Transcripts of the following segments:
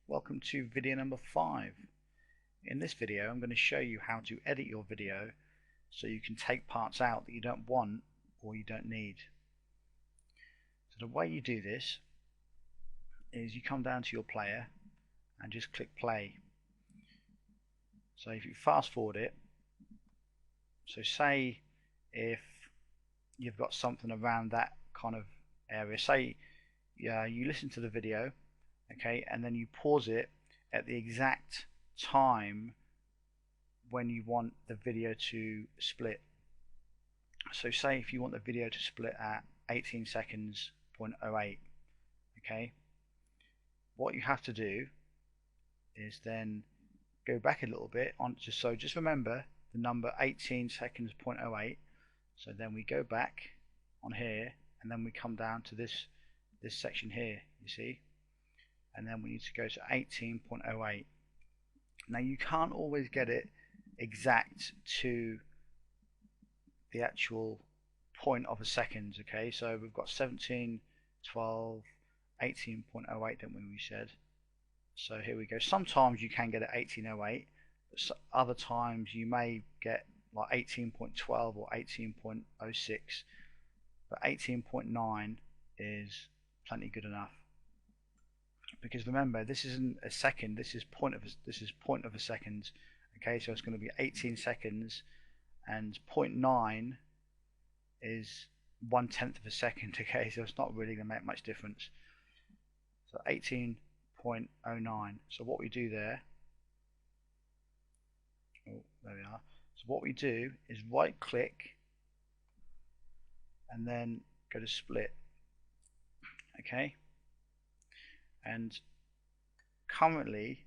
Welcome to video number 5. In this video I'm going to show you how to edit your video so you can take parts out that you don't want or you don't need. So the way you do this is you come down to your player and just click play. So if you fast forward it, so say if you've got something around that kind of area, say you listen to the video, okay, and then you pause it at the exact time when you want the video to split. So say if you want the video to split at 18 seconds 0.08, okay, what you have to do is then go back a little bit on, just remember the number 18 seconds 0.08. So then we go back on here and then we come down to this section here, you see, and then we need to go to 18.08. Now you can't always get it exact to the actual point of a second, okay, so we've got 17, 12, 18.08, don't we said. So here we go. Sometimes you can get it 18.08, but other times you may get like 18.12 or 18.06, but 18.9 is plenty good enough. Because remember, this isn't a second, this is point of a second, okay, so it's going to be 18 seconds, and 0.9 is 1/10 of a second, okay, so it's not really going to make much difference. So 18.09. So what we do there, oh, there we are. So what we do is right click and then go to split, okay, and currently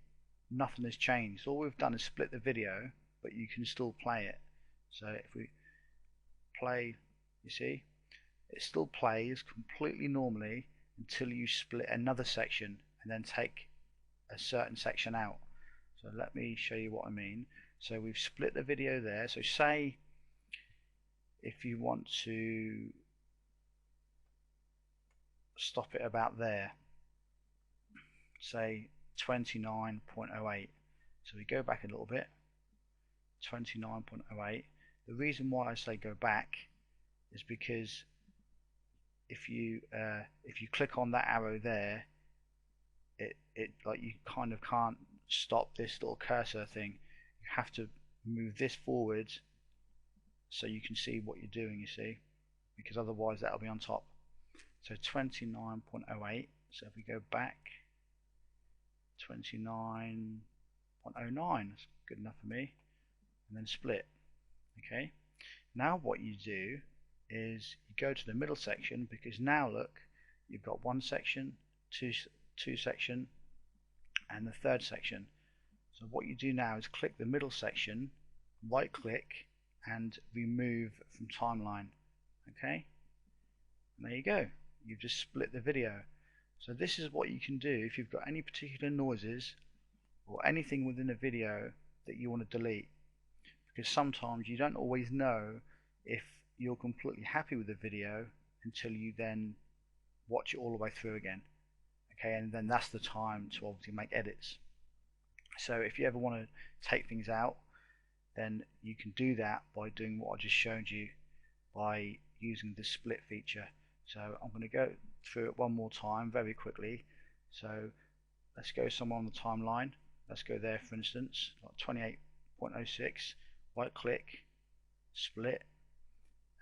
nothing has changed. All we've done is split the video, but you can still play it. So if we play, you see, it still plays completely normally until you split another section and then take a certain section out. So let me show you what I mean. So we've split the video there. So say if you want to stop it about there, say 29.08. So we go back a little bit, 29.08. The reason why I say go back is because if you click on that arrow there, it like you kind of can't stop this little cursor thing. You have to move this forward so you can see what you're doing, you see, because otherwise that'll be on top. So 29.08. So if we go back, 29.09, that's good enough for me, and then split. Okay, now what you do is you go to the middle section, because now look, you've got one section, two section, and the third section. So what you do now is click the middle section, right click, and remove from timeline. Okay, and there you go, you've just split the video. So this is what you can do if you've got any particular noises or anything within a video that you want to delete, because sometimes you don't always know if you're completely happy with the video until you then watch it all the way through again, okay, and then that's the time to obviously make edits. So if you ever want to take things out, then you can do that by doing what I just showed you by using the split feature. So I'm going to go through it one more time very quickly. So let's go somewhere on the timeline. Let's go there, for instance, like 28.06, right click, split,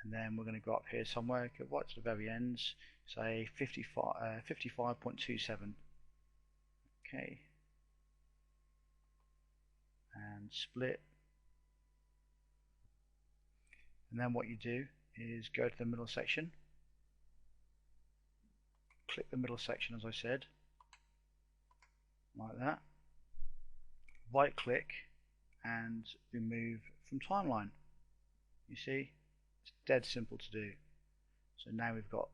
and then we're going to go up here somewhere, go right to the very ends, say 55.27. Okay, and split, and then what you do is go to the middle section, click the middle section as I said, like that, right click and remove from timeline. You see, it's dead simple to do. So now we've got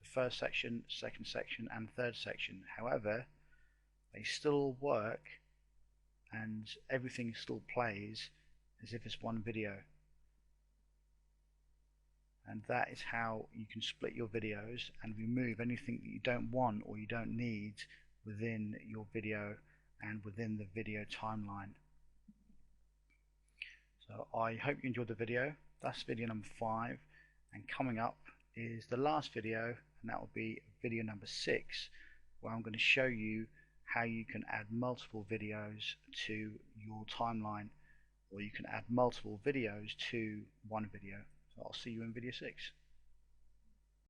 the first section, second section, and third section. However, they still work and everything still plays as if it's one video. And that is how you can split your videos and remove anything that you don't want or you don't need within your video and within the video timeline. So I hope you enjoyed the video. That's video number 5, and coming up is the last video, and that will be video number 6, where I'm going to show you how you can add multiple videos to your timeline, or you can add multiple videos to one video. So I'll see you in video 6.